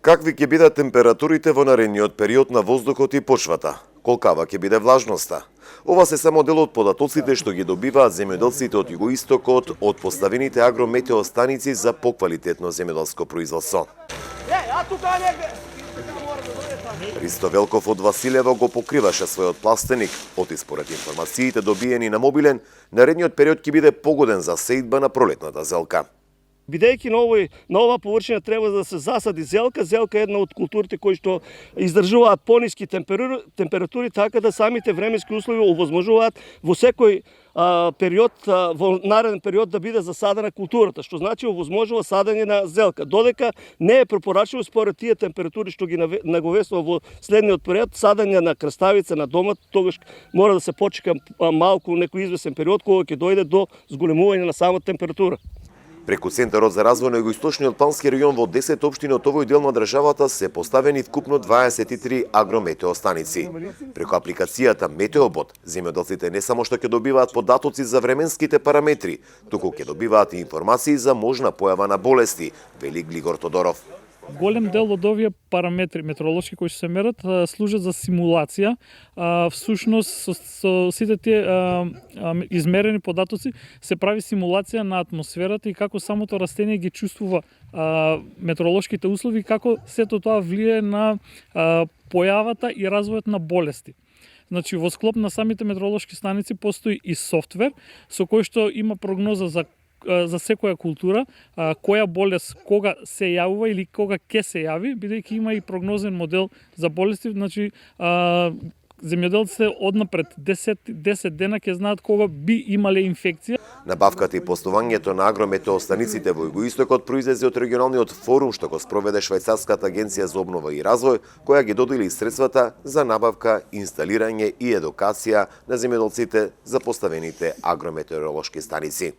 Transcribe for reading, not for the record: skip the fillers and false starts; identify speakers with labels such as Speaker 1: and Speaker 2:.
Speaker 1: Какви ќе бидат температурите во наредниот период на воздухот и почвата? Колкава ќе биде влажноста? Ова се само дел од податоците што ги добиваат земјоделците од југоистокот од поставените агрометеостаници за поквалитетно земјоделско производство. Ристо Велков од Василево го покриваше својот пластеник. Оти според информациите добиени на мобилен, наредниот период ќе биде погоден за сејдба на пролетната зелка.
Speaker 2: Бидејќи на оваа површина треба да се засади зелка, зелка е една од културите кои што издржуваат пониски температури, така да самите временски услови овозможуваат во секој период, во нареден период да биде засадена културата, што значи овозможува садење на зелка. Додека не е препорачливо според тие температури што ги наговесува во следниот период садење на краставица на домат, тогаш мора да се почека малку некој извесен период кога ќе дојде до зголемување на самата температура.
Speaker 1: Преку Центарот за развој на југоисточниот плански регион во 10 општини од овој дел на државата се поставени вкупно 23 агрометеостаници. Преку апликацијата Метеобот, земјоделците не само што ќе добиваат податоци за временските параметри, туку ќе добиваат и информации за можна појава на болести, вели Глигор Тодоров.
Speaker 3: Голем дел од овие параметри метеоролошки кои се мерат служат за симулација. Всушност со сите тие измерени податоци се прави симулација на атмосферата и како самото растение ги чувствува метеоролошките услови и како сето тоа влијае на појавата и развојот на болести. Значи во склоп на самите метеоролошки станици постои и софтвер со кој што има прогноза за секоја култура, која болест кога се јавува или кога ќе се јави, бидејќи има и прогнозен модел за болести, значи земјоделците однапред 10 дена ќе знаат кога би имале инфекција.
Speaker 1: Набавката и постувањето на агрометеостаниците во југоистокот произлезе од регионалниот форум што го спроведе Швајцарската агенција за обнова и развој, која ги додели средствата за набавка, инсталирање и едукација на земјоделците за поставените агрометеоролошки станици.